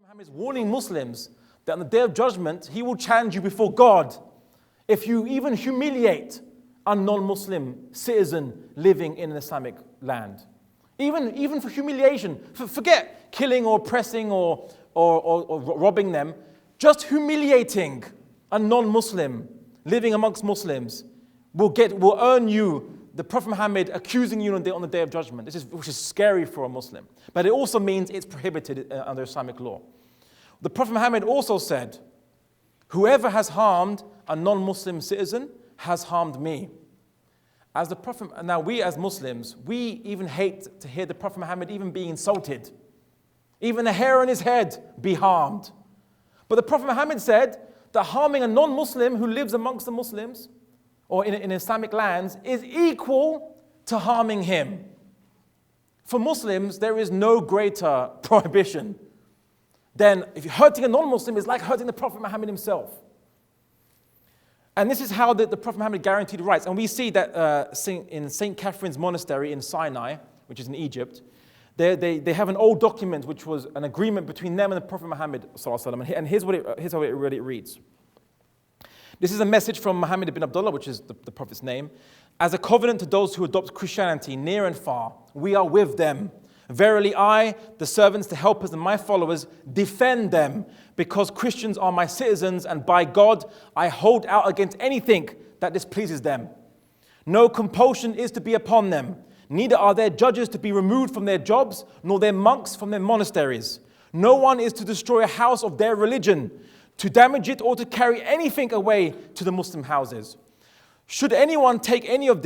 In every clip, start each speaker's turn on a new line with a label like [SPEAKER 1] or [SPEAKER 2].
[SPEAKER 1] Muhammad is warning Muslims that on the Day of Judgment, he will challenge you before God if you even humiliate a non-Muslim citizen living in an Islamic land. Even for humiliation, forget killing or oppressing or robbing them, just humiliating a non-Muslim living amongst Muslims will earn you the Prophet Muhammad accusing you on the Day of Judgment, which is scary for a Muslim. But it also means it's prohibited under Islamic law. The Prophet Muhammad also said, whoever has harmed a non-Muslim citizen has harmed me. As the Prophet, now we as Muslims, we even hate to hear the Prophet Muhammad even being insulted. Even a hair on his head be harmed. But the Prophet Muhammad said that harming a non-Muslim who lives amongst the Muslims or in Islamic lands is equal to harming him. For Muslims, there is no greater prohibition than if you're hurting a non-Muslim, it's like hurting the Prophet Muhammad himself. And this is how the Prophet Muhammad guaranteed rights. And we see that in St. Catherine's Monastery in Sinai, which is in Egypt, they have an old document which was an agreement between them and the Prophet Muhammad. And here's how it really reads. This is a message from Muhammad ibn Abdullah, which is the Prophet's name. As a covenant to those who adopt Christianity near and far, we are with them. Verily I, the servants, the helpers, and my followers defend them, because Christians are my citizens, and by God I hold out against anything that displeases them. No compulsion is to be upon them, neither are their judges to be removed from their jobs, nor their monks from their monasteries. No one is to destroy a house of their religion, to damage it, or to carry anything away to the Muslim houses. Should anyone take any of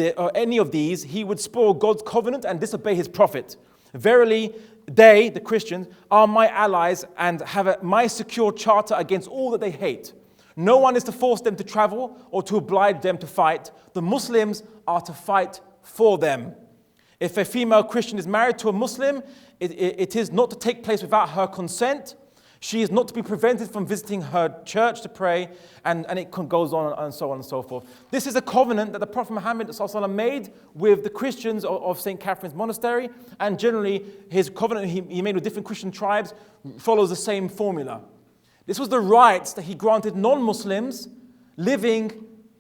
[SPEAKER 1] these, he would spoil God's covenant and disobey his prophet. Verily, they, the Christians, are my allies and have my secure charter against all that they hate. No one is to force them to travel or to oblige them to fight. The Muslims are to fight for them. If a female Christian is married to a Muslim, it is not to take place without her consent. She is not to be prevented from visiting her church to pray, and it goes on and so on and so forth. This is a covenant that the Prophet Muhammad made with the Christians of St. Catherine's Monastery, and generally his covenant he made with different Christian tribes follows the same formula. This was the rights that he granted non-Muslims living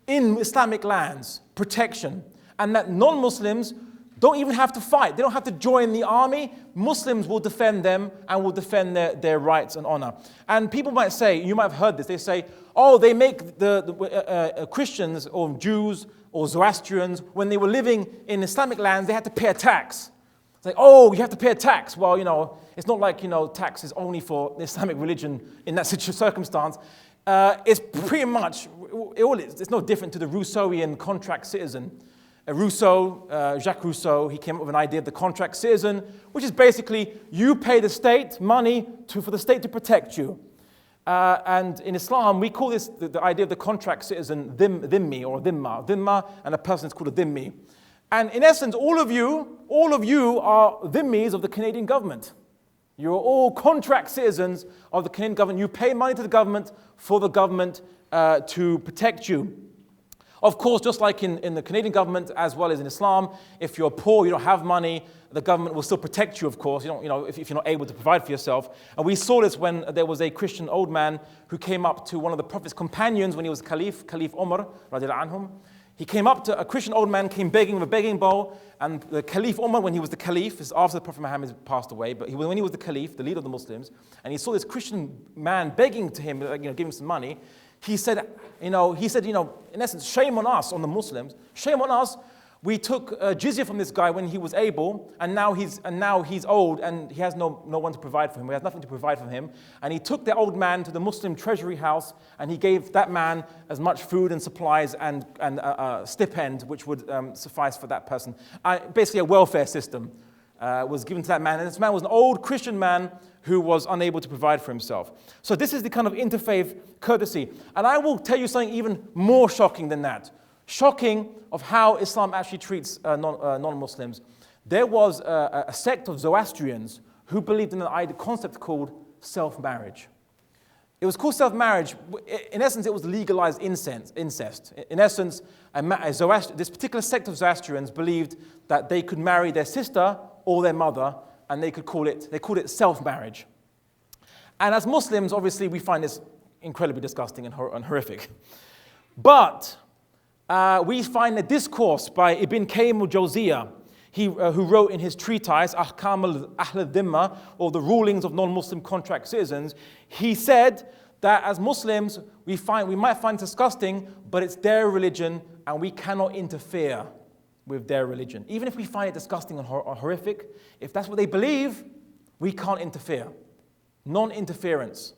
[SPEAKER 1] in Islamic lands, protection, and that non-Muslims don't even have to fight. They don't have to join the army. Muslims will defend them and will defend their rights and honor. And people might say, you might have heard this, they say, oh, they make the Christians or Jews or Zoroastrians, when they were living in Islamic lands, they had to pay a tax. It's like, oh, you have to pay a tax. Well, it's not like, tax is only for the Islamic religion in that circumstance. It's pretty much, it's no different to the Rousseauian contract citizen. Jacques Rousseau, he came up with an idea of the contract citizen, which is basically you pay the state money for the state to protect you. And in Islam, we call this the idea of the contract citizen dhimmi or dhimma. Dhimma, and a person is called a dhimmi. And in essence, all of you are dhimmis of the Canadian government. You're all contract citizens of the Canadian government. You pay money to the government for the government to protect you. Of course, just like in the Canadian government as well as in Islam, if you're poor, you don't have money, the government will still protect you, of course, if you're not able to provide for yourself. And we saw this when there was a Christian old man who came up to one of the Prophet's companions when he was Caliph Umar, radiallahu anhum. He came up to a Christian old man, came begging with a begging bowl, and the Caliph Umar, when he was the Caliph, this is after the Prophet Muhammad passed away, but when he was the Caliph, the leader of the Muslims, and he saw this Christian man begging to him, giving some money, he said, in essence, shame on us, on the Muslims. Shame on us. We took jizya from this guy when he was able, and now he's old, and he has no one to provide for him. We have nothing to provide for him. And he took the old man to the Muslim treasury house, and he gave that man as much food and supplies and a stipend, which would suffice for that person. Basically, a welfare system was given to that man. And this man was an old Christian man who was unable to provide for himself. So this is the kind of interfaith courtesy. And I will tell you something even more shocking than that. Shocking of how Islam actually treats non-Muslims. There was a sect of Zoroastrians who believed in a concept called self-marriage. It was called self-marriage. In essence, it was legalized incest. In essence, this particular sect of Zoroastrians believed that they could marry their sister or their mother, and they called it self-marriage. And as Muslims, obviously, we find this incredibly disgusting and horrific. But we find a discourse by Ibn Qayyim al-Jawziyah, who wrote in his treatise, Ahkam al-Ahl al-Dhimma, or the rulings of non-Muslim contract citizens. He said that as Muslims, we might find it disgusting, but it's their religion, and we cannot interfere with their religion. Even if we find it disgusting and horrific, if that's what they believe, we can't interfere. Non-interference.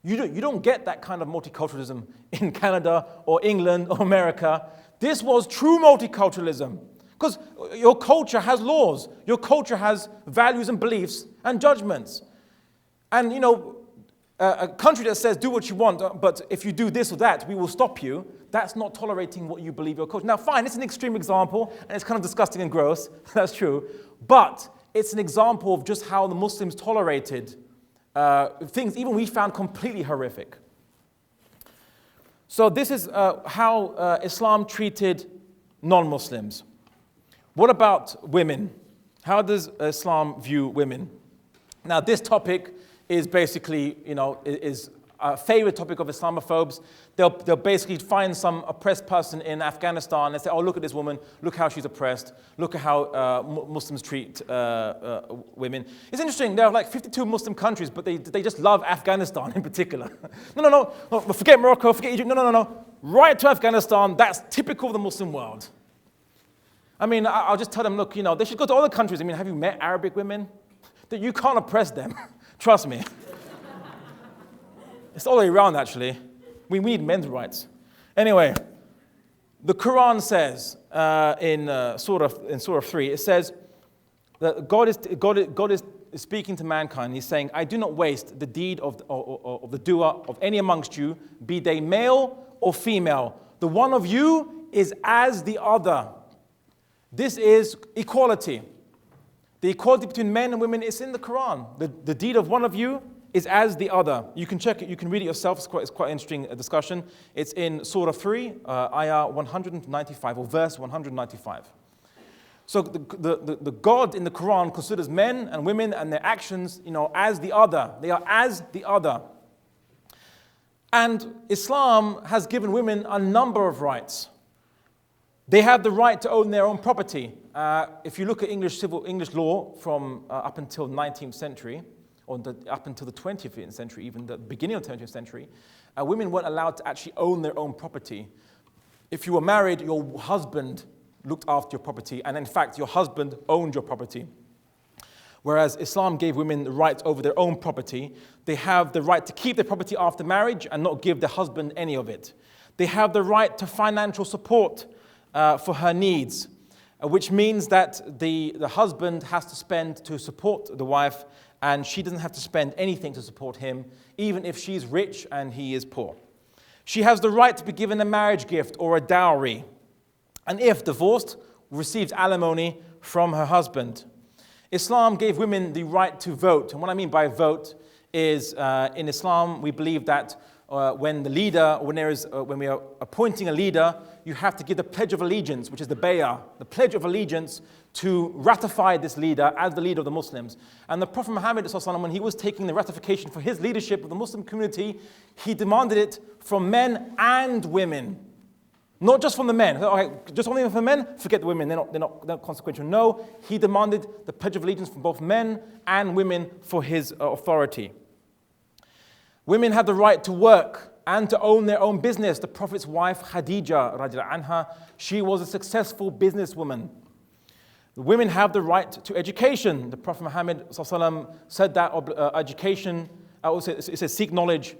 [SPEAKER 1] You don't get that kind of multiculturalism in Canada or England or America. This was true multiculturalism. Because your culture has laws. Your culture has values and beliefs and judgments. And, a country that says, do what you want, but if you do this or that, we will stop you, that's not tolerating what you believe your culture. Now, fine, it's an extreme example, and it's kind of disgusting and gross. That's true. But it's an example of just how the Muslims tolerated things even we found completely horrific. So this is how Islam treated non-Muslims. What about women? How does Islam view women? Now, this topic is basically, is a favorite topic of Islamophobes. They'll basically find some oppressed person in Afghanistan and say, oh, look at this woman, look how she's oppressed, look at how Muslims treat women. It's interesting, there are like 52 Muslim countries, but they just love Afghanistan in particular. No, forget Morocco, forget Egypt, no. Right to Afghanistan, that's typical of the Muslim world. I mean, I'll just tell them, look, they should go to other countries. I mean, have you met Arabic women? That you can't oppress them. Trust me. It's all the way around, actually. We need men's rights. Anyway, the Quran says in Surah 3, it says that God is speaking to mankind. He's saying, I do not waste the deed of the doer of any amongst you, be they male or female. The one of you is as the other. This is equality. The equality between men and women is in the Quran. The deed of one of you is as the other. You can check it, you can read it yourself. It's quite an interesting discussion. It's in Surah 3, ayah 195, or verse 195. So the God in the Quran considers men and women and their actions, as the other. They are as the other. And Islam has given women a number of rights. They have the right to own their own property. If you look at English law from up until the 19th century, or up until the 20th century, even the beginning of the 20th century, women weren't allowed to actually own their own property. If you were married, your husband looked after your property, and in fact, your husband owned your property. Whereas Islam gave women the right over their own property. They have the right to keep their property after marriage and not give their husband any of it. They have the right to financial support for her needs, which means that the husband has to spend to support the wife, and she doesn't have to spend anything to support him, even if she's rich and he is poor. She has the right to be given a marriage gift or a dowry, and if divorced, receives alimony from her husband. Islam gave women the right to vote, and what I mean by vote is in Islam we believe that when we are appointing a leader, you have to give the Pledge of Allegiance, which is the bay'ah, the Pledge of Allegiance, to ratify this leader as the leader of the Muslims. And the Prophet Muhammad, when he was taking the ratification for his leadership of the Muslim community, he demanded it from men and women. Not just from the men. Okay, just only from the men, forget the women, they're not consequential. No, he demanded the Pledge of Allegiance from both men and women for his authority. Women have the right to work and to own their own business. The Prophet's wife, Khadija, radiallahu anha, she was a successful businesswoman. The women have the right to education. The Prophet Muhammad said that education, it says seek knowledge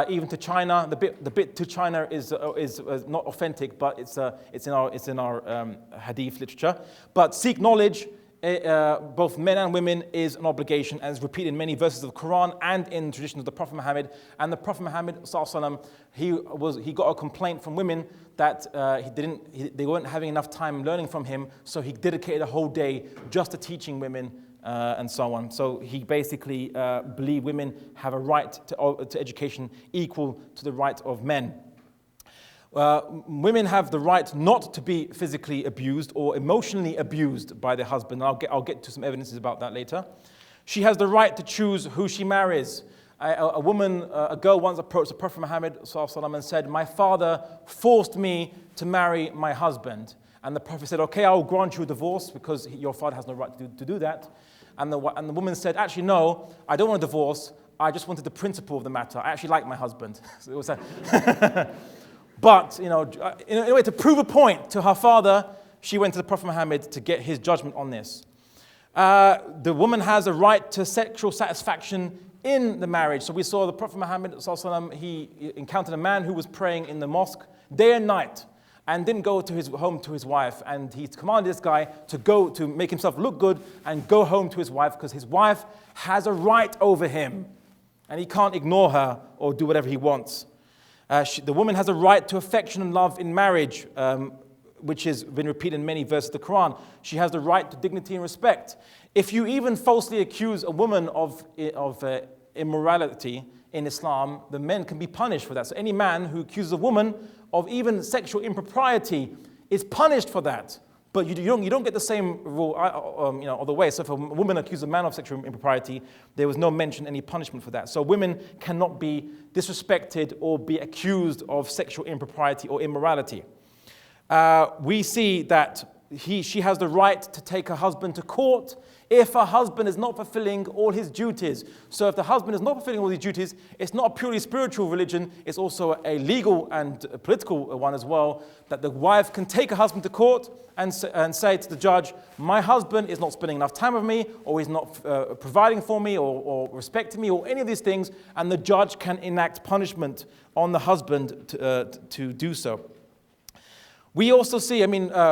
[SPEAKER 1] even to China. The bit to China is not authentic, but it's in our hadith literature. But seek knowledge, both men and women, is an obligation, as repeated in many verses of the Quran and in the tradition of the Prophet Muhammad. And the Prophet Muhammad, he got a complaint from women that they weren't having enough time learning from him, so he dedicated a whole day just to teaching women and so on. So he basically believed women have a right to education equal to the right of men. Women have the right not to be physically abused or emotionally abused by their husband. I'll get to some evidences about that later. She has the right to choose who she marries. A girl once approached the Prophet Muhammad and said, "My father forced me to marry my husband." And the Prophet said, "Okay, I'll grant you a divorce because your father has no right to do that." And the woman said, "Actually, no, I don't want a divorce. I just wanted the principle of the matter. I actually like my husband." So it was but, in a way to prove a point to her father, she went to the Prophet Muhammad to get his judgment on this. The woman has a right to sexual satisfaction in the marriage. So we saw the Prophet Muhammad, he encountered a man who was praying in the mosque day and night and didn't go to his home to his wife. And he commanded this guy to go to make himself look good and go home to his wife because his wife has a right over him. And he can't ignore her or do whatever he wants. The woman has a right to affection and love in marriage, which has been repeated in many verses of the Quran. She has the right to dignity and respect. If you even falsely accuse a woman of immorality in Islam, the men can be punished for that. So any man who accuses a woman of even sexual impropriety is punished for that. But you don't get the same rule other way. So if a woman accuses a man of sexual impropriety, there was no mention any punishment for that. So women cannot be disrespected or be accused of sexual impropriety or immorality. We see that she has the right to take her husband to court if her husband is not fulfilling all his duties. So if the husband is not fulfilling all his duties, it's not a purely spiritual religion, it's also a legal and a political one as well, that the wife can take her husband to court and say to the judge, "My husband is not spending enough time with me, or he's not providing for me, or respecting me, or any of these things," and the judge can enact punishment on the husband to do so. We also see,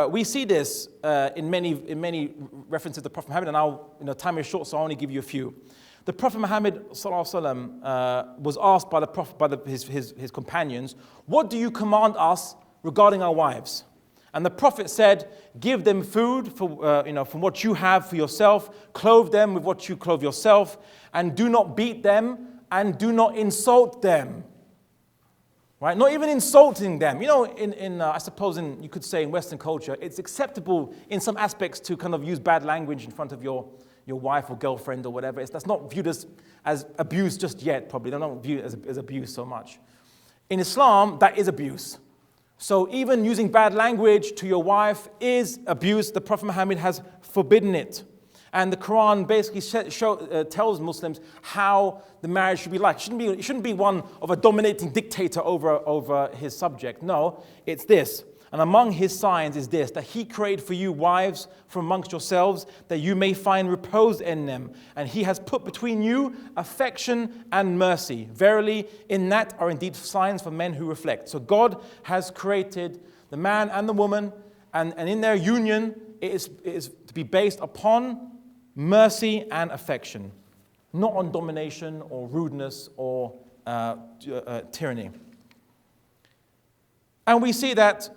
[SPEAKER 1] we see this in many references to the Prophet Muhammad, and time is short, so I'll only give you a few. The Prophet Muhammad was asked by the Prophet, by his companions, "What do you command us regarding our wives?" And the Prophet said, "Give them food from what you have for yourself, clothe them with what you clothe yourself, and do not beat them, and do not insult them." Right? Not even insulting them. I suppose you could say in Western culture, it's acceptable in some aspects to kind of use bad language in front of your wife or girlfriend or whatever. That's not viewed as abuse just yet, probably. They're not viewed as abuse so much. In Islam, that is abuse. So even using bad language to your wife is abuse. The Prophet Muhammad has forbidden it. And the Quran basically tells Muslims how the marriage should be like. It shouldn't be one of a dominating dictator over his subject. No, it's this. And among his signs is this, that he created for you wives from amongst yourselves, that you may find repose in them. And he has put between you affection and mercy. Verily, in that are indeed signs for men who reflect. So God has created the man and the woman, and in their union, it is to be based upon mercy and affection, not on domination or rudeness or tyranny. And we see that,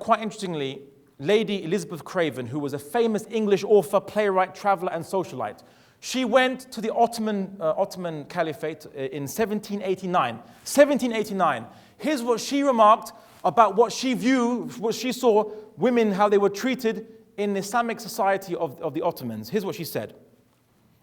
[SPEAKER 1] quite interestingly, Lady Elizabeth Craven, who was a famous English author, playwright, traveler, and socialite, she went to the Ottoman Caliphate in 1789. 1789. Here's what she remarked about what she viewed, what she saw women, how they were treated in the Islamic society of the Ottomans. Here's what she said.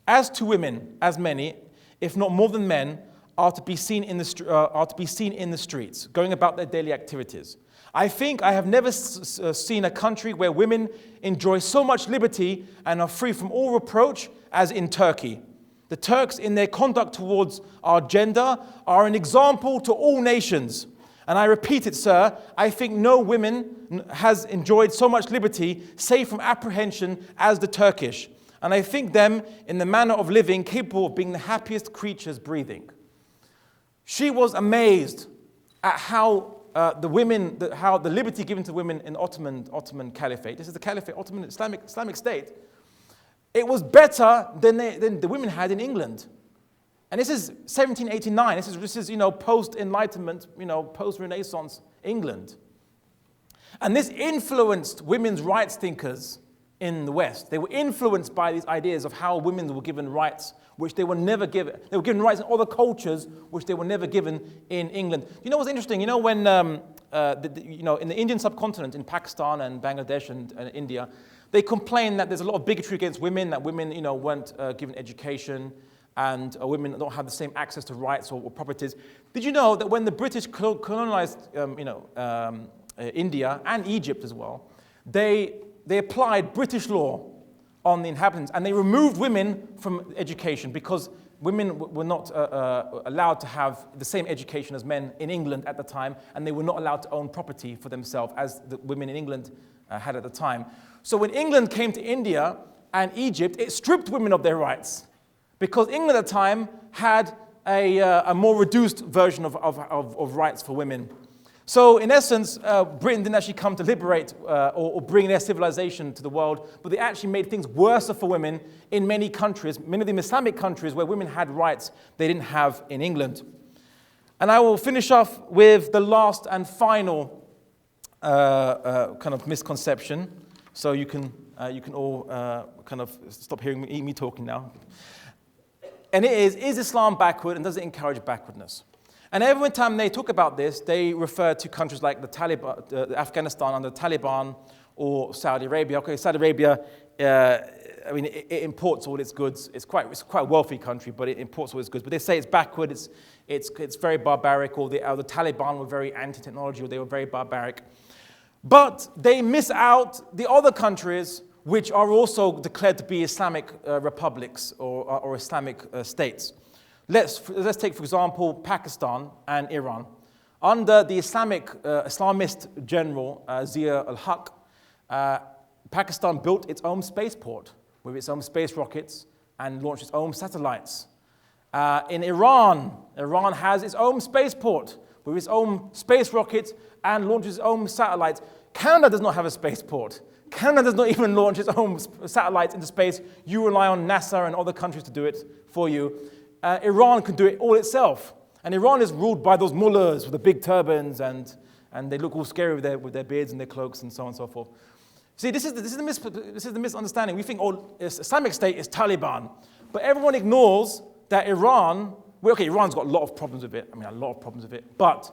[SPEAKER 1] "As to women, as many, if not more than men, are to be seen in the streets, going about their daily activities. I think I have never seen a country where women enjoy so much liberty and are free from all reproach as in Turkey. The Turks, in their conduct towards our gender, are an example to all nations. And I repeat it, sir, I think no woman has enjoyed so much liberty, safe from apprehension, as the Turkish. And I think them in the manner of living capable of being the happiest creatures breathing." She was amazed at how the liberty given to women in Ottoman Caliphate. This is the Caliphate, Ottoman Islamic State. It was better than the women had in England. And this is 1789. This is post-Enlightenment, post-Renaissance England. And this influenced women's rights thinkers in the West. They were influenced by these ideas of how women were given rights, which they were never given. They were given rights in other cultures, which they were never given in England. You know what's interesting? When in the Indian subcontinent, in Pakistan and Bangladesh and India, they complain that there's a lot of bigotry against women, that women, weren't given education. and women don't have the same access to rights or properties. Did you know that when the British colonized India and Egypt as well, they applied British law on the inhabitants, and they removed women from education because women were not allowed to have the same education as men in England at the time, and they were not allowed to own property for themselves as the women in England had at the time. So when England came to India and Egypt, it stripped women of their rights because England at the time had a more reduced version of rights for women. So in essence, Britain didn't actually come to liberate or bring their civilization to the world, but they actually made things worse for women in many countries, many of the Islamic countries where women had rights they didn't have in England. And I will finish off with the last and final kind of misconception, so you can all kind of stop hearing me talking now. And it is Islam backward, and does it encourage backwardness? And every time they talk about this, they refer to countries like the Taliban, Afghanistan under the Taliban, or Saudi Arabia. Okay, Saudi Arabia, I mean, it imports all its goods. It's quite a wealthy country, but it imports all its goods. But they say it's backward, it's very barbaric, or the Taliban were very anti-technology, or they were very barbaric. But they miss out the other countries which are also declared to be Islamic republics or Islamic states. Let's take, for example, Pakistan and Iran. Under the Islamist general, Zia al-Haq, Pakistan built its own spaceport with its own space rockets and launched its own satellites. In Iran has its own spaceport with its own space rockets and launches its own satellites. Canada does not have a spaceport. Canada does not even launch its own satellites into space. You rely on NASA and other countries to do it for you. Iran can do it all itself. And Iran is ruled by those mullahs with the big turbans, and they look all scary with their beards and their cloaks and so on and so forth. See, this is the misunderstanding. We think, Islamic State is Taliban. But everyone ignores that Iran's got a lot of problems with it. I mean, a lot of problems with it. But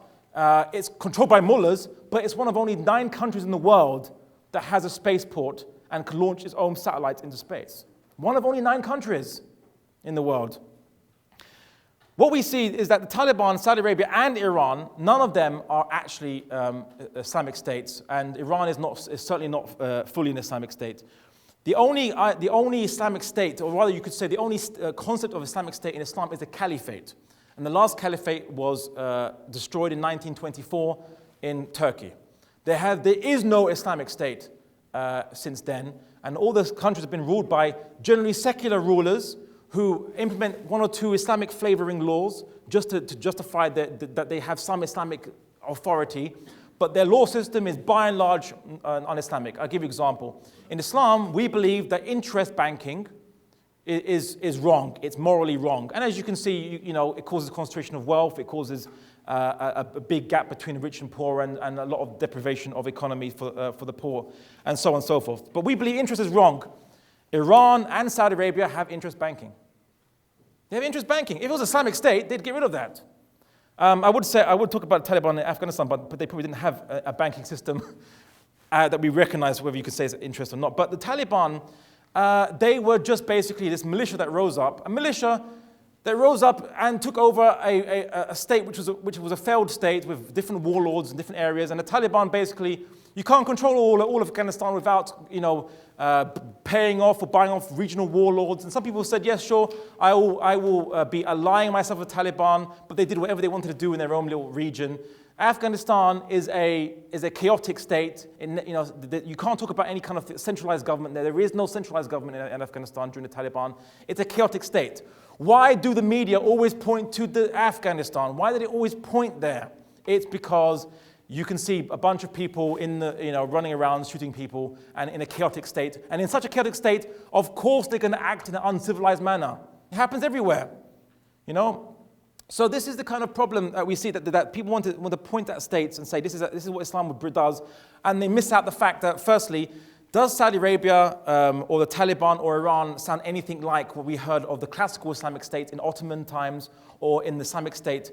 [SPEAKER 1] it's controlled by mullahs, but it's one of only 9 countries in the world that has a spaceport and can launch its own satellites into space. One of only 9 countries in the world. What we see is that the Taliban, Saudi Arabia, and Iran, none of them are actually Islamic states, and Iran is certainly not fully an Islamic state. The only Islamic state, or rather you could say the only concept of Islamic state in Islam is the caliphate. And the last caliphate was destroyed in 1924 in Turkey. There is no Islamic state since then, and all those countries have been ruled by generally secular rulers who implement 1 or 2 Islamic flavoring laws just to justify that they have some Islamic authority, but their law system is by and large un-Islamic. I'll give you an example. In Islam, we believe that interest banking is wrong. It's morally wrong. And as you can see, it causes concentration of wealth, it causes a big gap between the rich and poor, and a lot of deprivation of economy for the poor, and so on and so forth. But we believe interest is wrong. Iran and Saudi Arabia have interest banking. They have interest banking. If it was Islamic State, they'd get rid of that. I would talk about Taliban in Afghanistan, but they probably didn't have a banking system that we recognize, whether you could say it's interest or not. But the Taliban, they were just basically this militia that rose up, and took over a state which was a failed state with different warlords in different areas. And the Taliban basically, you can't control all of Afghanistan without paying off or buying off regional warlords. And some people said, yes, sure, I will be allying myself with Taliban, but they did whatever they wanted to do in their own little region. Afghanistan is a chaotic state. You can't talk about any kind of centralized government there. There is no centralized government in Afghanistan during the Taliban. It's a chaotic state. Why do the media always point to Afghanistan? Why do they always point there? It's because you can see a bunch of people running around shooting people and in a chaotic state. And in such a chaotic state, of course they're going to act in an uncivilized manner. It happens everywhere, So this is the kind of problem that we see, that people want to point at states and say this is what Islam does, and they miss out the fact that, firstly, does Saudi Arabia or the Taliban or Iran sound anything like what we heard of the classical Islamic state in Ottoman times, or in the Islamic state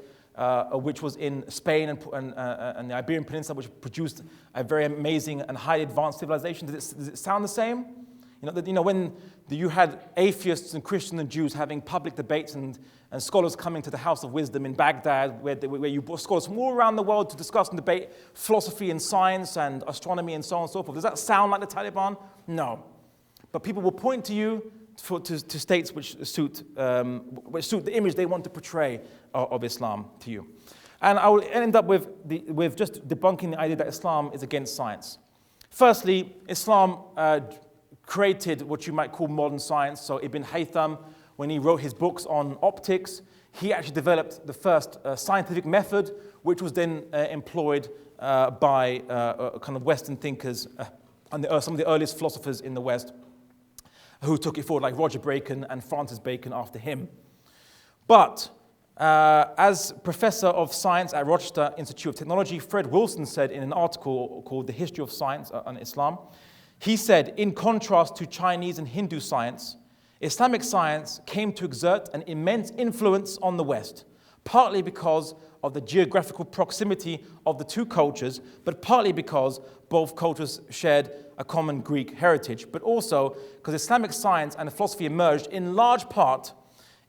[SPEAKER 1] which was in Spain and the Iberian Peninsula, which produced a very amazing and highly advanced civilization? Does it sound the same? When you had atheists and Christians and Jews having public debates and scholars coming to the House of Wisdom in Baghdad, where you brought scholars from all around the world to discuss and debate philosophy and science and astronomy and so on and so forth. Does that sound like the Taliban? No. But people will point to you to states which suit the image they want to portray of Islam to you. And I will end up with just debunking the idea that Islam is against science. Firstly, Islam created what you might call modern science. So Ibn Haytham, when he wrote his books on optics, he actually developed the first scientific method, which was then employed by kind of Western thinkers and some of the earliest philosophers in the West who took it forward, like Roger Bacon and Francis Bacon after him. But as professor of science at Rochester Institute of Technology, Fred Wilson said in an article called The History of Science on Islam, he said, in contrast to Chinese and Hindu science, Islamic science came to exert an immense influence on the West, partly because of the geographical proximity of the two cultures, but partly because both cultures shared a common Greek heritage, but also because Islamic science and philosophy emerged in large part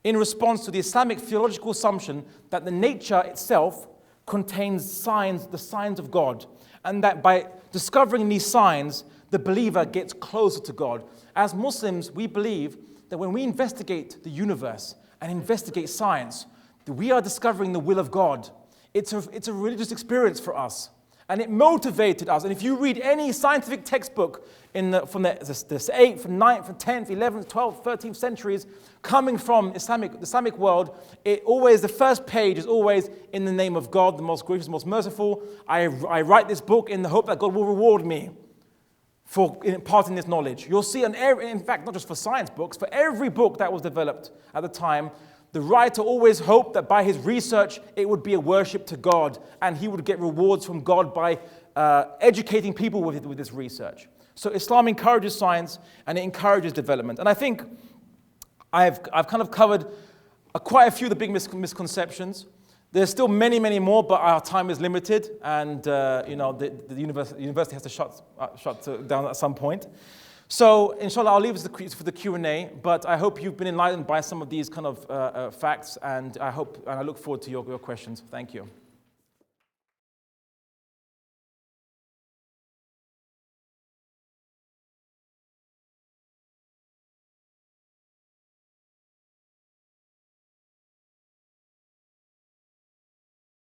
[SPEAKER 1] in response to the Islamic theological assumption that the nature itself contains signs, the signs of God, and that by discovering these signs, the believer gets closer to God. As Muslims, we believe that when we investigate the universe and investigate science, that we are discovering the will of God. It's a religious experience for us. And it motivated us. And if you read any scientific textbook from the 8th, 9th, 10th, 11th, 12th, 13th centuries, coming from the Islamic world, the first page is always in the name of God, the most gracious, most merciful. I write this book in the hope that God will reward me for imparting this knowledge. You'll see, in fact, not just for science books, for every book that was developed at the time, the writer always hoped that by his research, it would be a worship to God, and he would get rewards from God by educating people with this research. So Islam encourages science, and it encourages development. And I think I've kind of covered quite a few of the big misconceptions. There's still many, many more, but our time is limited, and the university has to shut down at some point. So, inshallah, I'll leave this for the Q&A, but I hope you've been enlightened by some of these kind of facts, and I look forward to your questions. Thank you.